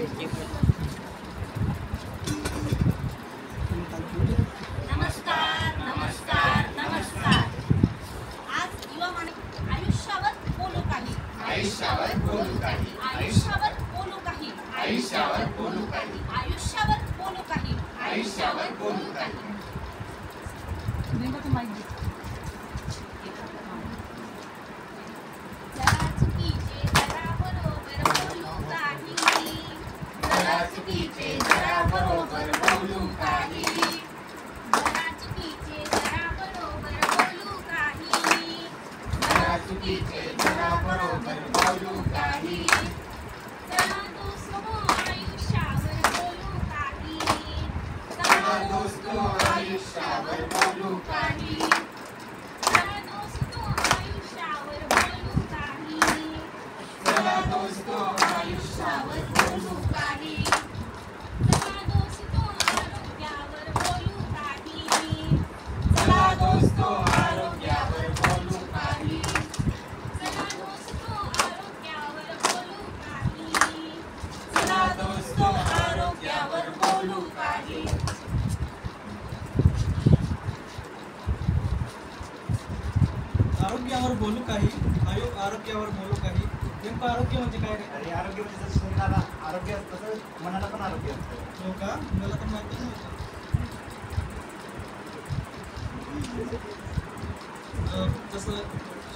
नमस्कार नमस्कार नमस्कार. आज युवा आयुष्यावर बोलू काही, आयुष्यावर बोलू काही, आयुष्यावर बोलू काही, आयुष्यावर बोलू काही, आयुष्यावर बोलू काही, आयुष्यावर बोलू काही. जरा चुकीचे जरा बरोबर बोलू काही, जरा चुकीचे जरा बरोबर बोलू काही, जरा चुकीचे जरा बरोबर बोलू काही, जरा चुकीचे जरा बरोबर बोलू काही. चला दोस्तो आयुष्यावर बोलू काही, चला दोस्तो आयुष्यावर बोलू काही, चला दोस्तो आयुष्यावर बोलू काही, चला दोस्तो आयुष्यावर बोलू काही, चला दोस्तो आरोग्यावर बोलू काही, चला दोस्तो आरोग्यावर बोलू काही, चला दोस्तो आरोग्यावर बोलू काही, चला दोस्तो आरोग्यावर बोलू काही. आरोग्यावर बोलू काही, आरोग्यावर बोलू काही. नेमकं आरोग्य म्हणजे काय रे? अरे आरोग्य म्हणजे जसं शरीराला आरोग्य असतं तसं मनाला पण आरोग्य असतं. हो का? मला तर माहिती नव्हतं. जसं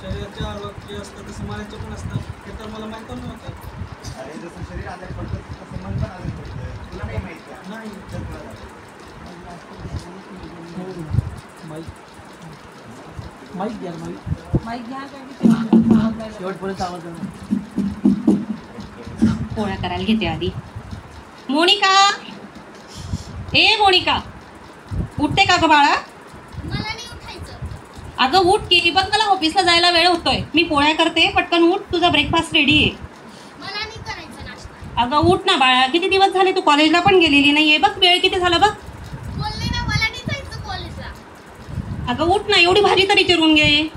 शरीराचे आरोग्य असतं तसं मनाचे पण असतं, हे तर मला माहिती नव्हतं. अरे जसं शरीर आजारी पडतं तसं मन पण आजारी पडतं. तुला नाही माहिती आहे? नाही. चल बरं. पोळ्या करायला घेते आधी. मोनिका, ए मोनिका, उठते का ग बाळा? मला नाही उठायचं. अगं उठ की, बघ मला ऑफिसला जायला वेळ होतोय. मी पोळ्या करते, पटकन उठ, तुझा ब्रेकफास्ट रेडी आहे. मला नाही करायचं नाश्ता. अगं उठ ना बाळा, किती दिवस झाले तू कॉलेजला पण गेलेली नाहीये. बघ वेळ किती झाला बघ. बोलले ना मला नाही जायचं कॉलेजला. अगं उठ ना, एवढी भाजी तरी चिरून घे.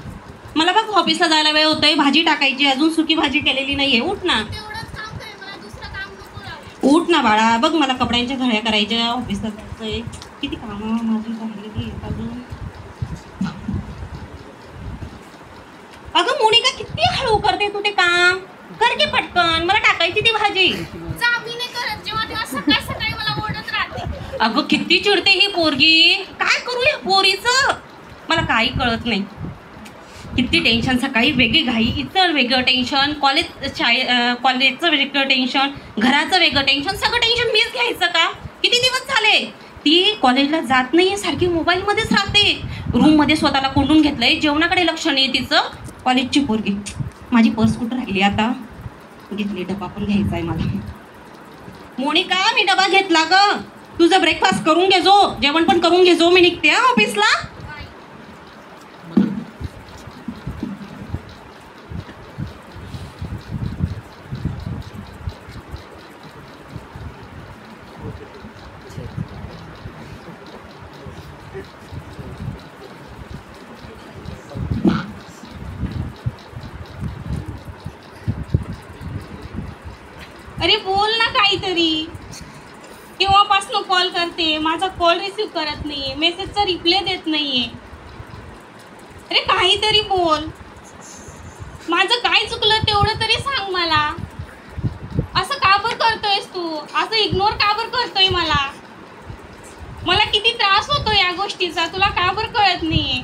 मला बघ ऑफिसला जायला वेळ होतोय, भाजी टाकायची, अजून सुकी भाजी केलेली नाहीये. उठ ना, तेवढंच काम कर, मला दुसरं काम नको लावू. उठ ना बाळा. बघ मला कपड्यांच्या घड्या करायच्या, ऑफिसला जायचंय. किती कामं माझी राहिलेली आहेत अजून. अगं मोनिका, किती हळू करते तू ते काम. कर की पटकन, मला टाकायची ती भाजी. जा, मी नाही करत. जेव्हा तेव्हा सकाळी सकाळी मला ओरडत राहते. अगं किती चिडते ही पोरगी. काय करू या पोरीचं, मला काही कळत नाही. किती टेन्शन, सकाळी वेगळी घाई, इतर वेगळं टेन्शन, कॉलेजचं वेगळं टेन्शन, घराचं वेगळं टेन्शन, सगळं टेन्शन मीच घ्यायचं का? किती दिवस झाले ती कॉलेजला जात नाहीये, सारखी मोबाईलमध्येच राहते. रूममध्ये स्वतःला कोंडून घेतलंय, जेवणाकडे लक्ष नाही तिचं. कॉलेजची पोरगी. माझी पर्स कुठं राहिली आता? घेतली, डबा पण घ्यायचा आहे मला. मोनिका, मी डबा घेतला ग. तुझं ब्रेकफास्ट करून घे जो, जेवण पण करून घे जो, मी निघते ऑफिसला. अरे बोल ना काहीतरी. केव्हापासून कॉल करते, माझा कॉल रिसीव्ह करत नाहीये, मेसेजचा रिप्लाय देत नाहीये. अरे काहीतरी बोल. माझं काय चुकलं तेवढं तरी सांग मला. असं का बरं करतोयस तू? असं इग्नोर का बरं करतोय मला? मला किती त्रास होतो या गोष्टीचा, तुला का बरं कळत नाहीये?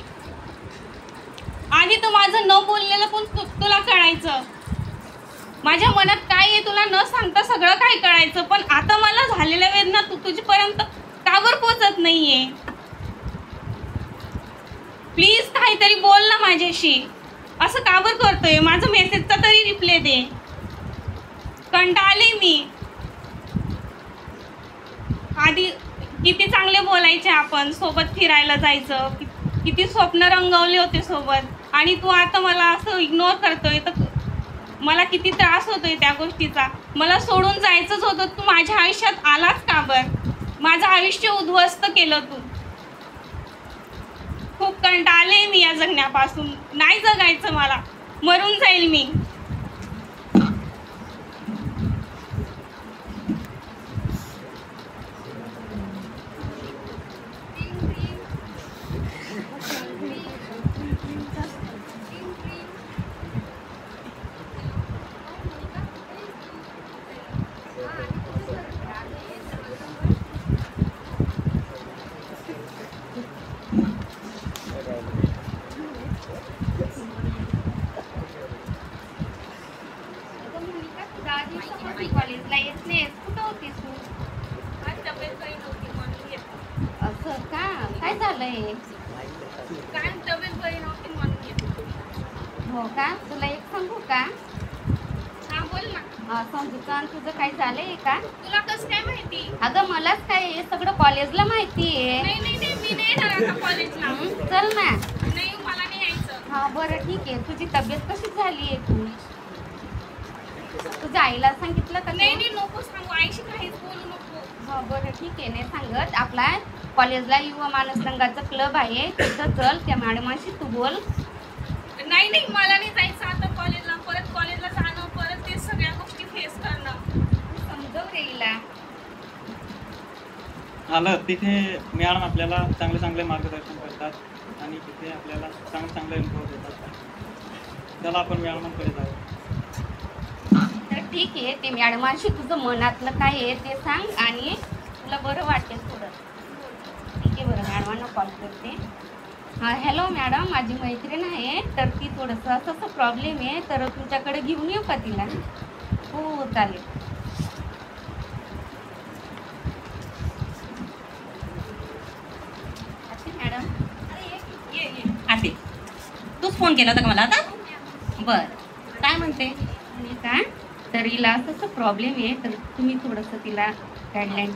आधी तर माझं न बोललेलं पण तुला कळायचं. माझ्या मनात काय आहे तुला न सांगता सगळं काय कळायचं, पण आता मला झालेल्या वेदना तुझ्यापर्यंत का बरं पोचत नाहीये? प्लीज काहीतरी बोल ना माझ्याशी. असं का बरं करतोय? माझं मेसेजचा तरी रिप्लाय दे. कंटाळले मी. आधी किती चांगले बोलायचे आपण, सोबत फिरायला जायचं, किती स्वप्न रंगवले होते सोबत, आणि तू आता मला असं इग्नोर करतोय. तर मला किती त्रास होतोय त्या गोष्टीचा. मला सोडून जायचंच होतं, तू माझ्या आयुष्यात आलाच का बरं? माझं आयुष्य उद्ध्वस्त केलं तू. खूप कंटाळले मी या जगण्यापासून. नाही जगायचं मला, मरून जाईल मी. कॉलेजला येत नाहीस, कुठं होतीस तू? आज तब्येत बरी नव्हती म्हणून येत. असं का? काय झालंय? काय तब्येत बरी नव्हती म्हणून येत. हो का? तुला एक सांगू का? हा बोल ना. संजुकान तुझं काय झालंय का? तुला कसं काय माहिती? अगं मलाच काय हे सगळं कॉलेजला माहिती आहे. नाही नाही नाही मी नाही येणार आता कॉलेजला. चल ना. नाही मला नाही यायचं. हा बरं ठीक आहे. तुझी तब्येत कशी झाली आहे तू? तुझ्या आईला सांगितलं का? नाही नाही नको सांगू, आईशी काहीच बोलू नको. हो बरं ठीक आहे. नाही सांगत. आपला कॉलेजला युवा मानस संघाचा क्लब आहे, तिथं चल. त्या मॅडमाशी तू बोल. नाही नाही मला नाही जायचं आता कॉलेजला. परत कॉलेजला जाणं, परत ते सगळ्या गोष्टी फेस करणं. समजव रे हिला. आलं तिथे मॅडम आपल्याला चांगले चांगले मार्गदर्शन करतात आणि तिथे आपल्याला चांगले चांगले अनुभव देतात. त्याला आपण मॅडमांकडे जाऊ. तर ठीक आहे. ते मॅडमांशी तुझं मनातलं काय आहे ते सांग आणि तुला बरं वाटेल थोडं. ठीक आहे बरं, मॅडमांना कॉल करते. हां हॅलो मॅडम, माझी मैत्रीण आहे, तर ती थोडंसं असं प्रॉब्लेम आहे, तर तुमच्याकडे घेऊन येऊ का तिला? हो चालेल. मॅडम ये ये. आते तूच फोन केला होता का मला आता? बरं, काय म्हणते? आणि का तर हिला असं प्रॉब्लेम आहे, तर तुम्ही थोडंसं तिला गाईडलाईन